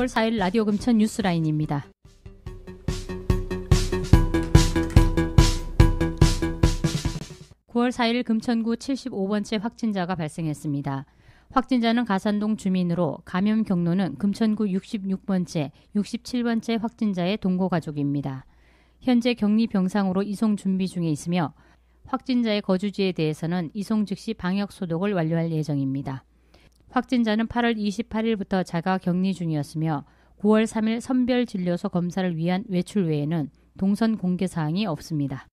9월 4일 라디오 금천 뉴스라인입니다. (9월 4일) 금천구 75번째 확진자가 발생했습니다. 확진자는 가산동 주민으로 감염 경로는 금천구 66번째, 67번째 확진자의 동거가족입니다. 현재 격리 병상으로 이송 준비 중에 있으며 확진자의 거주지에 대해서는 이송 즉시 방역 소독을 완료할 예정입니다. 확진자는 8월 28일부터 자가 격리 중이었으며 9월 3일 선별진료소 검사를 위한 외출 외에는 동선 공개 사항이 없습니다.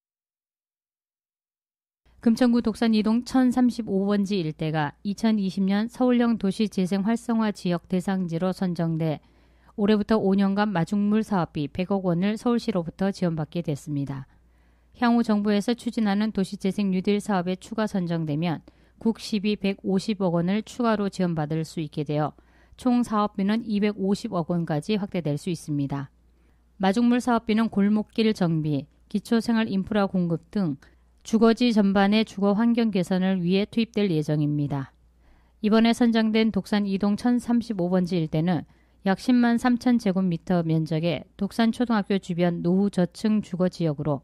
금천구 독산 2동 1035번지 일대가 2020년 서울형 도시재생 활성화 지역 대상지로 선정돼 올해부터 5년간 마중물 사업비 100억 원을 서울시로부터 지원받게 됐습니다. 향후 정부에서 추진하는 도시재생 뉴딜 사업에 추가 선정되면 국시비 150억 원을 추가로 지원받을 수 있게 되어 총 사업비는 250억 원까지 확대될 수 있습니다. 마중물 사업비는 골목길 정비, 기초생활 인프라 공급 등 주거지 전반의 주거 환경 개선을 위해 투입될 예정입니다. 이번에 선정된 독산 2동 1035번지 일대는 약 10만 3천 제곱미터 면적의 독산 초등학교 주변 노후 저층 주거 지역으로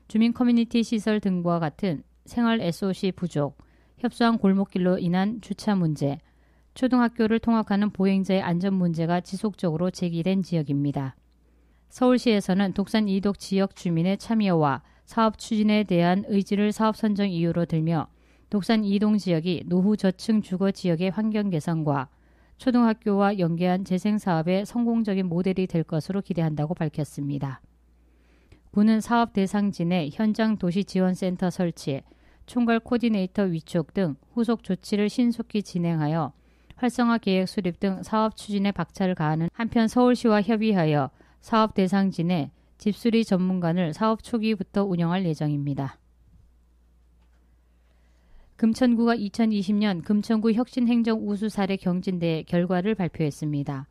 주민 커뮤니티 시설 등과 같은 생활 SOC 부족, 협소한 골목길로 인한 주차 문제, 초등학교를 통학하는 보행자의 안전 문제가 지속적으로 제기된 지역입니다. 서울시에서는 독산 2동 지역 주민의 참여와 사업 추진에 대한 의지를 사업 선정 이유로 들며 독산 2동 지역이 노후 저층 주거 지역의 환경 개선과 초등학교와 연계한 재생 사업의 성공적인 모델이 될 것으로 기대한다고 밝혔습니다. 구는 사업 대상지 내 현장 도시지원센터 설치, 총괄 코디네이터 위촉 등 후속 조치를 신속히 진행하여 활성화 계획 수립 등 사업 추진에 박차를 가하는 한편 서울시와 협의하여 사업 대상지 내 집수리 전문관을 사업 초기부터 운영할 예정입니다. 금천구가 2020년 금천구 혁신행정 우수 사례 경진대회 결과를 발표했습니다.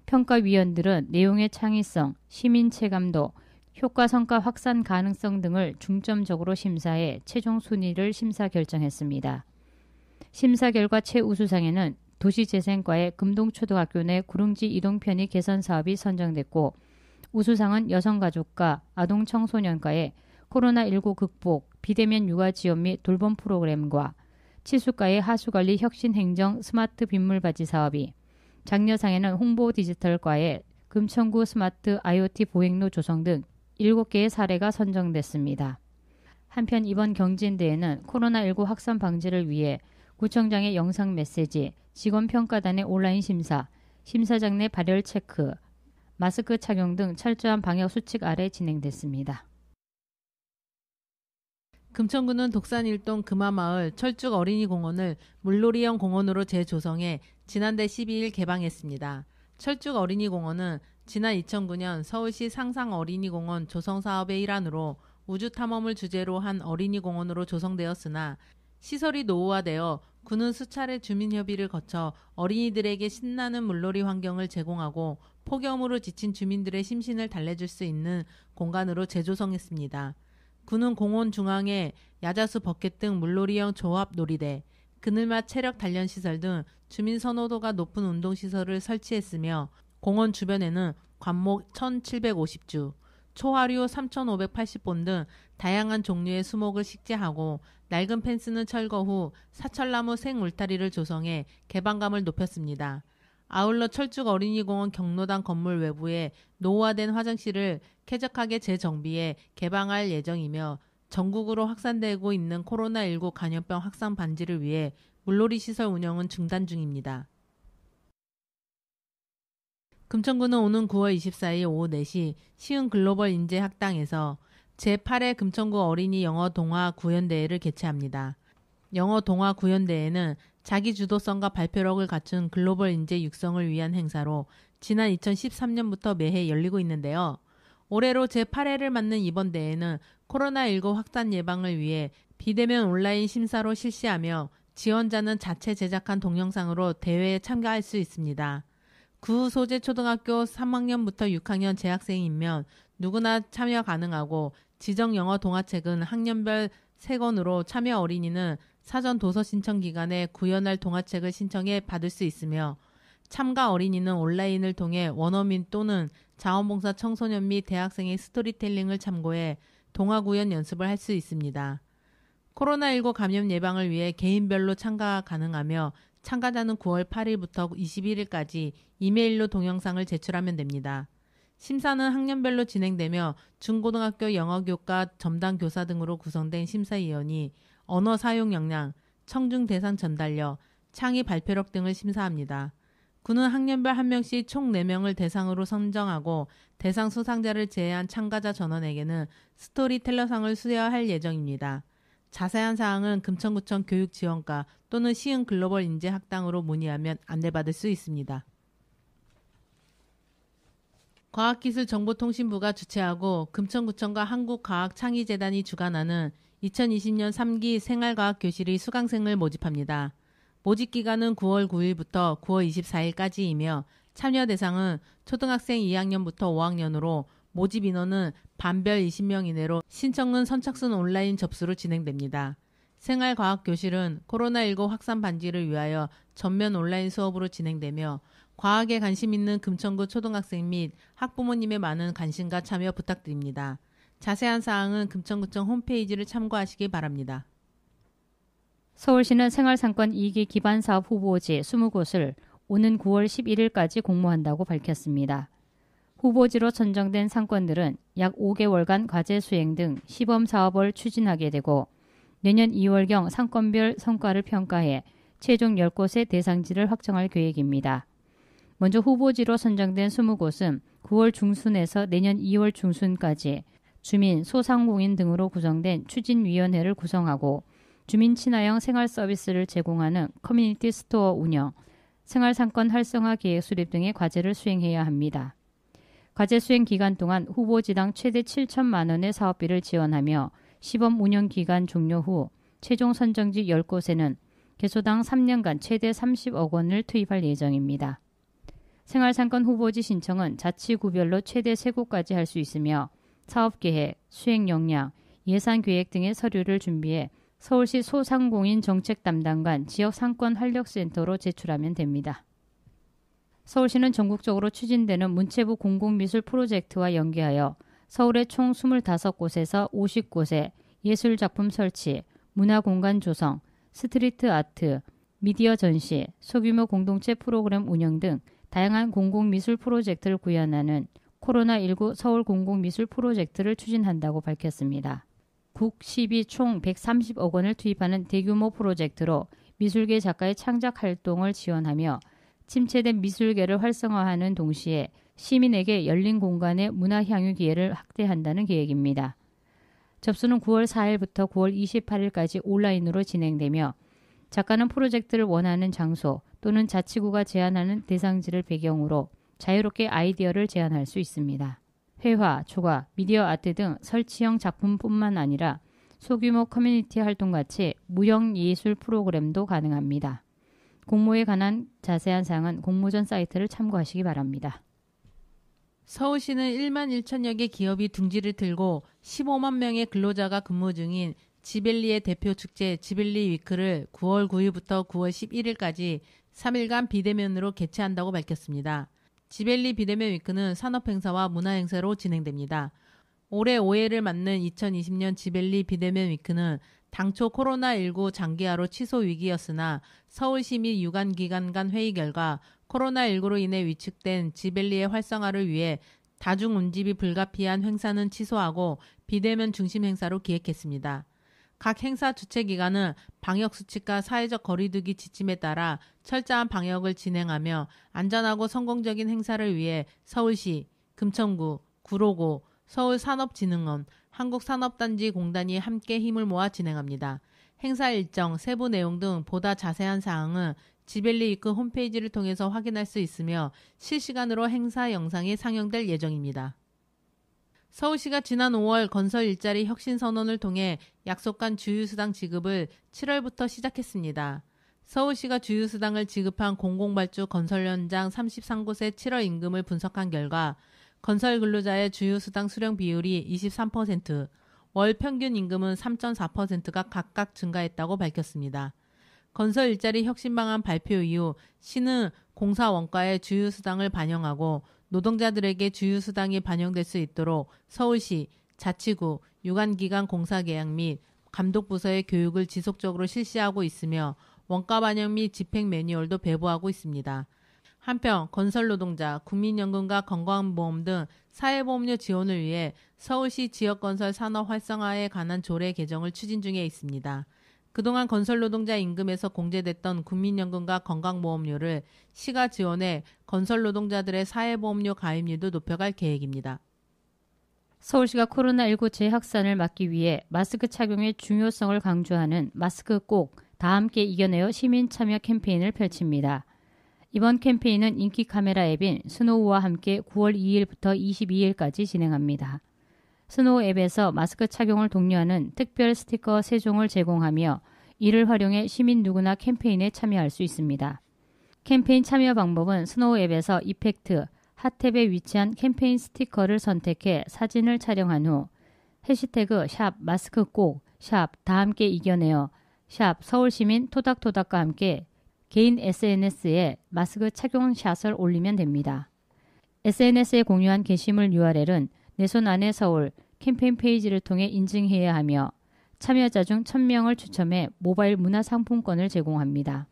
평가위원들은 내용의 창의성, 시민 체감도, 효과 성과 확산 가능성 등을 중점적으로 심사해 최종 순위를 심사 결정했습니다. 심사 결과 최우수상에는 도시재생과의 금동초등학교 내 구릉지 이동편의 개선 사업이 선정됐고 우수상은 여성가족과 아동청소년과의 코로나19 극복, 비대면 육아 지원 및 돌봄 프로그램과 치수과의 하수관리 혁신행정 스마트 빗물바지 사업이, 장려상에는 홍보 디지털과의 금천구 스마트 IoT 보행로 조성 등 7개의 사례가 선정됐습니다. 한편 이번 경진대회는 코로나19 확산 방지를 위해 구청장의 영상 메시지, 직원평가단의 온라인 심사, 심사장 내 발열 체크, 마스크 착용 등 철저한 방역 수칙 아래 진행됐습니다. 금천구는 독산 1동 금화마을 철쭉 어린이공원을 물놀이형 공원으로 재조성해 지난달 12일 개방했습니다. 철쭉 어린이공원은 지난 2009년 서울시 상상어린이공원 조성사업의 일환으로 우주탐험을 주제로 한 어린이공원으로 조성되었으나 시설이 노후화되어 구는 수차례 주민협의를 거쳐 어린이들에게 신나는 물놀이 환경을 제공하고 폭염으로 지친 주민들의 심신을 달래줄 수 있는 공간으로 재조성했습니다. 구는 공원 중앙에 야자수 버켓 등 물놀이형 조합 놀이대, 그늘맛 체력 단련 시설 등 주민 선호도가 높은 운동시설을 설치했으며 공원 주변에는 관목 1750주, 초하류 3580본 등 다양한 종류의 수목을 식재하고 낡은 펜스는 철거 후 사철나무 생울타리를 조성해 개방감을 높였습니다. 아울러 철쭉 어린이공원 경로당 건물 외부에 노후화된 화장실을 쾌적하게 재정비해 개방할 예정이며 전국으로 확산되고 있는 코로나19 감염병 확산 방지를 위해 물놀이 시설 운영은 중단 중입니다. 금천구는 오는 9월 24일 오후 4시 시흥글로벌 인재학당에서 제8회 금천구 어린이 영어 동화 구연대회를 개최합니다. 영어 동화 구연대회는 자기 주도성과 발표력을 갖춘 글로벌 인재 육성을 위한 행사로 지난 2013년부터 매해 열리고 있는데요. 올해로 제8회를 맞는 이번 대회는 코로나19 확산 예방을 위해 비대면 온라인 심사로 실시하며 지원자는 자체 제작한 동영상으로 대회에 참가할 수 있습니다. 구 소재 초등학교 3학년부터 6학년 재학생이면 누구나 참여 가능하고 지정 영어 동화책은 학년별 3권으로 참여 어린이는 사전 도서 신청 기간에 구연할 동화책을 신청해 받을 수 있으며 참가 어린이는 온라인을 통해 원어민 또는 자원봉사 청소년 및 대학생의 스토리텔링을 참고해 동화 구연 연습을 할 수 있습니다. 코로나19 감염 예방을 위해 개인별로 참가가 가능하며 참가자는 9월 8일부터 21일까지 이메일로 동영상을 제출하면 됩니다. 심사는 학년별로 진행되며 중고등학교 영어교과 점당 교사 등으로 구성된 심사위원이 언어 사용 역량, 청중 대상 전달력, 창의 발표력 등을 심사합니다. 군은 학년별 1명씩 총 4명을 대상으로 선정하고 대상 수상자를 제외한 참가자 전원에게는 스토리텔러상을 수여할 예정입니다. 자세한 사항은 금천구청 교육지원과 또는 시흥 글로벌 인재학당으로 문의하면 안내받을 수 있습니다. 과학기술정보통신부가 주최하고 금천구청과 한국과학창의재단이 주관하는 2020년 3기 생활과학교실이 수강생을 모집합니다. 모집기간은 9월 9일부터 9월 24일까지이며 참여 대상은 초등학생 2학년부터 5학년으로 모집 인원은 반별 20명 이내로 신청은 선착순 온라인 접수로 진행됩니다. 생활과학교실은 코로나19 확산 방지를 위하여 전면 온라인 수업으로 진행되며 과학에 관심 있는 금천구 초등학생 및 학부모님의 많은 관심과 참여 부탁드립니다. 자세한 사항은 금천구청 홈페이지를 참고하시기 바랍니다. 서울시는 생활상권 2기 기반사업 후보지 20곳을 오는 9월 11일까지 공모한다고 밝혔습니다. 후보지로 선정된 상권들은 약 5개월간 과제 수행 등 시범사업을 추진하게 되고 내년 2월경 상권별 성과를 평가해 최종 10곳의 대상지를 확정할 계획입니다. 먼저 후보지로 선정된 20곳은 9월 중순에서 내년 2월 중순까지 주민, 소상공인 등으로 구성된 추진위원회를 구성하고 주민 친화형 생활 서비스를 제공하는 커뮤니티 스토어 운영, 생활상권 활성화 계획 수립 등의 과제를 수행해야 합니다. 과제 수행 기간 동안 후보지당 최대 7천만 원의 사업비를 지원하며 시범 운영 기간 종료 후 최종 선정지 10곳에는 개소당 3년간 최대 30억 원을 투입할 예정입니다. 생활상권 후보지 신청은 자치구별로 최대 3곳까지 할 수 있으며 사업계획, 수행 역량, 예산 계획 등의 서류를 준비해 서울시 소상공인 정책 담당관 지역상권활력센터로 제출하면 됩니다. 서울시는 전국적으로 추진되는 문체부 공공미술 프로젝트와 연계하여 서울의 총 25곳에서 50곳에 예술작품 설치, 문화공간 조성, 스트리트 아트, 미디어 전시, 소규모 공동체 프로그램 운영 등 다양한 공공미술 프로젝트를 구현하는 코로나19 서울 공공미술 프로젝트를 추진한다고 밝혔습니다. 국 시비 총 130억 원을 투입하는 대규모 프로젝트로 미술계 작가의 창작 활동을 지원하며 침체된 미술계를 활성화하는 동시에 시민에게 열린 공간의 문화 향유 기회를 확대한다는 계획입니다. 접수는 9월 4일부터 9월 28일까지 온라인으로 진행되며 작가는 프로젝트를 원하는 장소 또는 자치구가 제안하는 대상지를 배경으로 자유롭게 아이디어를 제안할 수 있습니다. 회화, 초가, 미디어 아트 등 설치형 작품뿐만 아니라 소규모 커뮤니티 활동같이 무형예술 프로그램도 가능합니다. 공모에 관한 자세한 사항은 공모전 사이트를 참고하시기 바랍니다. 서울시는 1만 1천여 개 기업이 둥지를 틀고 15만 명의 근로자가 근무 중인 지벨리의 대표 축제 지벨리 위크를 9월 9일부터 9월 11일까지 3일간 비대면으로 개최한다고 밝혔습니다. 지벨리 비대면 위크는 산업행사와 문화행사로 진행됩니다. 올해 5회를 맞는 2020년 지벨리 비대면 위크는 당초 코로나19 장기화로 취소 위기였으나 서울시 및 유관기관 간 회의 결과 코로나19로 인해 위축된 지벨리의 활성화를 위해 다중 운집이 불가피한 행사는 취소하고 비대면 중심 행사로 기획했습니다. 각 행사 주최 기관은 방역수칙과 사회적 거리두기 지침에 따라 철저한 방역을 진행하며 안전하고 성공적인 행사를 위해 서울시, 금천구, 구로구, 서울산업진흥원, 한국산업단지공단이 함께 힘을 모아 진행합니다. 행사 일정, 세부 내용 등 보다 자세한 사항은 지벨리 위크 홈페이지를 통해서 확인할 수 있으며 실시간으로 행사 영상이 상영될 예정입니다. 서울시가 지난 5월 건설 일자리 혁신 선언을 통해 약속한 주휴수당 지급을 7월부터 시작했습니다. 서울시가 주휴수당을 지급한 공공발주 건설 현장 33곳의 7월 임금을 분석한 결과 건설 근로자의 주휴수당 수령 비율이 23%, 월 평균 임금은 3.4%가 각각 증가했다고 밝혔습니다. 건설 일자리 혁신 방안 발표 이후 시는 공사 원가의 주유수당을 반영하고 노동자들에게 주유수당이 반영될 수 있도록 서울시, 자치구, 유관기관 공사계약 및 감독부서의 교육을 지속적으로 실시하고 있으며 원가 반영 및 집행 매뉴얼도 배부하고 있습니다. 한편 건설노동자, 국민연금과 건강보험 등 사회보험료 지원을 위해 서울시 지역건설 산업 활성화에 관한 조례 개정을 추진 중에 있습니다. 그동안 건설노동자 임금에서 공제됐던 국민연금과 건강보험료를 시가 지원해 건설노동자들의 사회보험료 가입률도 높여갈 계획입니다. 서울시가 코로나19 재확산을 막기 위해 마스크 착용의 중요성을 강조하는 마스크 꼭 다 함께 이겨내요 시민 참여 캠페인을 펼칩니다. 이번 캠페인은 인기 카메라 앱인 스노우와 함께 9월 2일부터 22일까지 진행합니다. 스노우 앱에서 마스크 착용을 독려하는 특별 스티커 3종을 제공하며 이를 활용해 시민 누구나 캠페인에 참여할 수 있습니다. 캠페인 참여 방법은 스노우 앱에서 이펙트, 핫탭에 위치한 캠페인 스티커를 선택해 사진을 촬영한 후 해시태그 샵 마스크 꼭, 샵 다 함께 이겨내요, 샵 서울시민 토닥토닥과 함께 개인 SNS에 마스크 착용 샷을 올리면 됩니다. SNS에 공유한 게시물 URL은 내 손 안에 서울 캠페인 페이지를 통해 인증해야 하며 참여자 중 1000명을 추첨해 모바일 문화상품권을 제공합니다.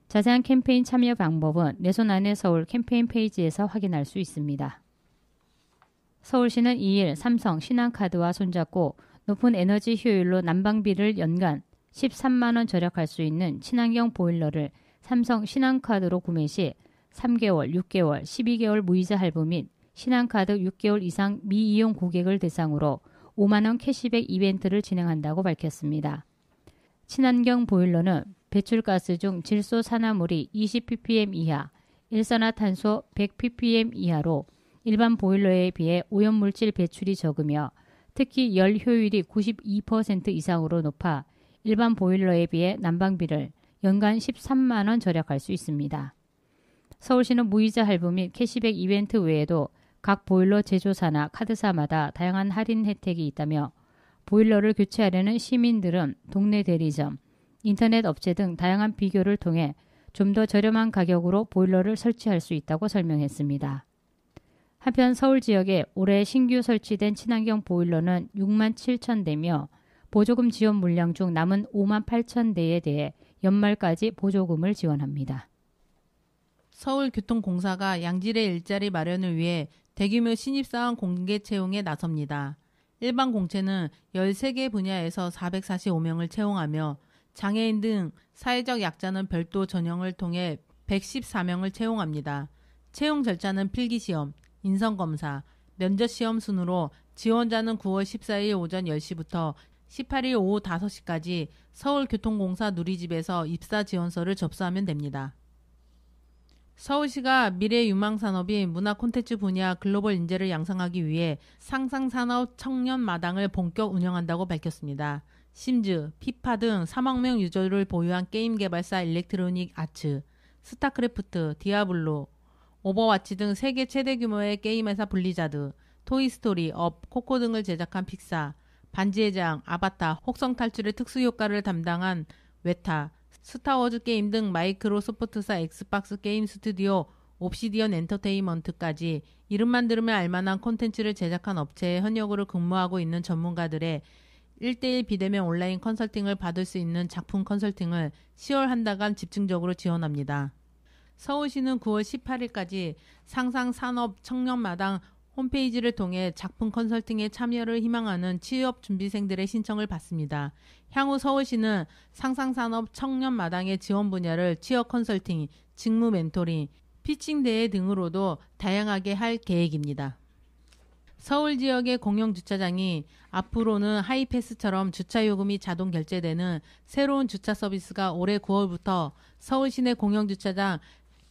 자세한 캠페인 참여 방법은 내 손 안에 서울 캠페인 페이지에서 확인할 수 있습니다. 서울시는 2일 삼성 신한카드와 손잡고 높은 에너지 효율로 난방비를 연간 13만 원 절약할 수 있는 친환경 보일러를 삼성 신한카드로 구매 시 3개월, 6개월, 12개월 무이자 할부 및 신한카드 6개월 이상 미이용 고객을 대상으로 5만 원 캐시백 이벤트를 진행한다고 밝혔습니다. 친환경 보일러는 배출가스 중 질소 산화물이 20ppm 이하, 일산화탄소 100ppm 이하로 일반 보일러에 비해 오염물질 배출이 적으며 특히 열 효율이 92% 이상으로 높아 일반 보일러에 비해 난방비를 연간 13만 원 절약할 수 있습니다. 서울시는 무이자 할부 및 캐시백 이벤트 외에도 각 보일러 제조사나 카드사마다 다양한 할인 혜택이 있다며 보일러를 교체하려는 시민들은 동네 대리점, 인터넷 업체 등 다양한 비교를 통해 좀 더 저렴한 가격으로 보일러를 설치할 수 있다고 설명했습니다. 한편 서울 지역에 올해 신규 설치된 친환경 보일러는 6만 7천 대며 보조금 지원 물량 중 남은 5만 8천 대에 대해 연말까지 보조금을 지원합니다. 서울교통공사가 양질의 일자리 마련을 위해 대규모 신입사원 공개 채용에 나섭니다. 일반 공채는 13개 분야에서 445명을 채용하며 장애인 등 사회적 약자는 별도 전형을 통해 114명을 채용합니다. 채용 절차는 필기시험, 인성검사, 면접시험 순으로 지원자는 9월 14일 오전 10시부터 18일 오후 5시까지 서울교통공사 누리집에서 입사 지원서를 접수하면 됩니다. 서울시가 미래 유망산업인 문화 콘텐츠 분야 글로벌 인재를 양성하기 위해 상상산업 청년 마당을 본격 운영한다고 밝혔습니다. 심즈, 피파 등 3억 명 유저를 보유한 게임 개발사 일렉트로닉 아츠, 스타크래프트, 디아블로, 오버워치 등 세계 최대 규모의 게임회사 블리자드, 토이스토리, 업, 코코 등을 제작한 픽사, 반지의 제왕, 아바타, 혹성 탈출의 특수 효과를 담당한 웨타, 스타워즈 게임 등 마이크로소프트사 엑스박스 게임 스튜디오 옵시디언 엔터테인먼트까지 이름만 들으면 알만한 콘텐츠를 제작한 업체에 현역으로 근무하고 있는 전문가들의 1대1 비대면 온라인 컨설팅을 받을 수 있는 작품 컨설팅을 10월 한 달간 집중적으로 지원합니다. 서울시는 9월 18일까지 상상산업 청년마당 홈페이지를 통해 작품 컨설팅에 참여를 희망하는 취업 준비생들의 신청을 받습니다. 향후 서울시는 상상산업 청년마당의 지원 분야를 취업 컨설팅, 직무 멘토링, 피칭 대회 등으로도 다양하게 할 계획입니다. 서울 지역의 공영주차장이 앞으로는 하이패스처럼 주차요금이 자동 결제되는 새로운 주차 서비스가 올해 9월부터 서울 시내 공영주차장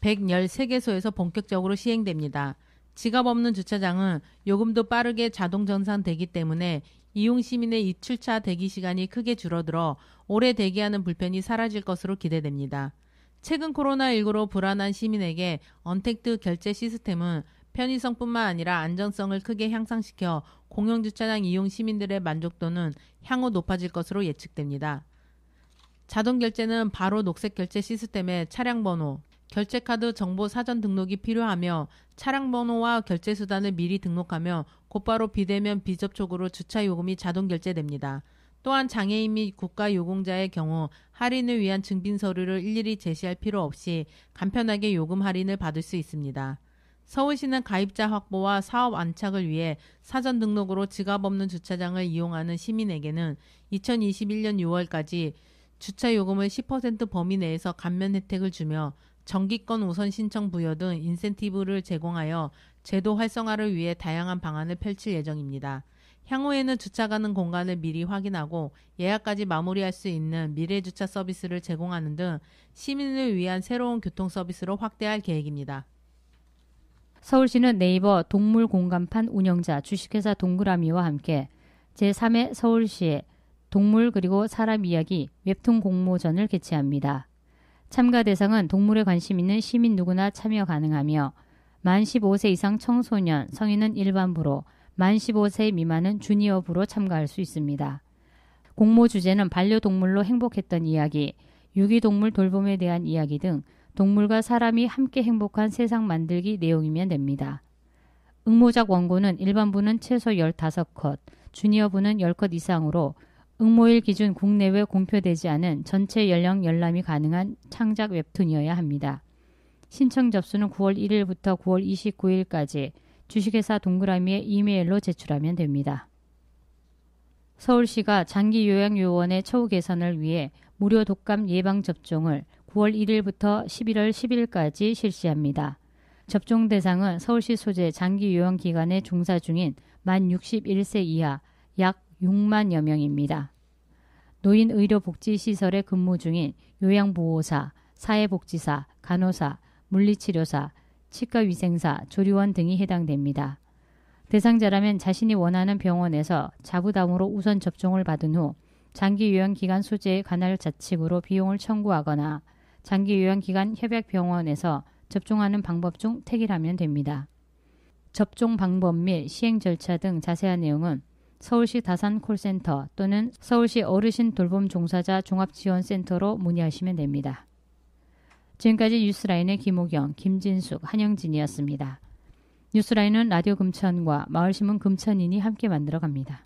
113개소에서 본격적으로 시행됩니다. 지갑 없는 주차장은 요금도 빠르게 자동 정산되기 때문에 이용 시민의 입출차 대기 시간이 크게 줄어들어 오래 대기하는 불편이 사라질 것으로 기대됩니다. 최근 코로나19로 불안한 시민에게 언택트 결제 시스템은 편의성뿐만 아니라 안전성을 크게 향상시켜 공영주차장 이용 시민들의 만족도는 향후 높아질 것으로 예측됩니다. 자동 결제는 바로 녹색 결제 시스템의 차량 번호, 결제카드 정보 사전 등록이 필요하며 차량 번호와 결제 수단을 미리 등록하며 곧바로 비대면 비접촉으로 주차 요금이 자동 결제됩니다. 또한 장애인 및 국가요금자의 경우 할인을 위한 증빙 서류를 일일이 제시할 필요 없이 간편하게 요금 할인을 받을 수 있습니다. 서울시는 가입자 확보와 사업 안착을 위해 사전 등록으로 지갑 없는 주차장을 이용하는 시민에게는 2021년 6월까지 주차 요금을 10% 범위 내에서 감면 혜택을 주며 정기권 우선 신청 부여 등 인센티브를 제공하여 제도 활성화를 위해 다양한 방안을 펼칠 예정입니다. 향후에는 주차 가능 공간을 미리 확인하고 예약까지 마무리할 수 있는 미래 주차 서비스를 제공하는 등 시민을 위한 새로운 교통 서비스로 확대할 계획입니다. 서울시는 네이버 동물 공간판 운영자 주식회사 동그라미와 함께 제3회 서울시의 동물 그리고 사람 이야기 웹툰 공모전을 개최합니다. 참가 대상은 동물에 관심 있는 시민 누구나 참여 가능하며 만 15세 이상 청소년, 성인은 일반부로, 만 15세 미만은 주니어부로 참가할 수 있습니다. 공모 주제는 반려동물로 행복했던 이야기, 유기동물 돌봄에 대한 이야기 등 동물과 사람이 함께 행복한 세상 만들기 내용이면 됩니다. 응모작 원고는 일반부는 최소 15컷, 주니어부는 10컷 이상으로 응모일 기준 국내외 공표되지 않은 전체 연령 열람이 가능한 창작 웹툰이어야 합니다. 신청 접수는 9월 1일부터 9월 29일까지 주식회사 동그라미에 이메일로 제출하면 됩니다. 서울시가 장기요양요원의 처우 개선을 위해 무료 독감 예방접종을 9월 1일부터 11월 10일까지 실시합니다. 접종 대상은 서울시 소재 장기요양기관에 종사 중인 만 61세 이하 약 6만여 명입니다. 노인의료복지시설에 근무 중인 요양보호사, 사회복지사, 간호사, 물리치료사, 치과위생사, 조리원 등이 해당됩니다. 대상자라면 자신이 원하는 병원에서 자부담으로 우선 접종을 받은 후 장기요양기관 소재의 관할 자칙으로 비용을 청구하거나 장기요양기관 협약병원에서 접종하는 방법 중 택일하면 됩니다. 접종 방법 및 시행 절차 등 자세한 내용은 서울시 다산 콜센터 또는 서울시 어르신 돌봄 종사자 종합지원센터로 문의하시면 됩니다. 지금까지 뉴스라인의 김호경, 김진숙, 한영진이었습니다. 뉴스라인은 라디오 금천과 마을신문 금천인이 함께 만들어갑니다.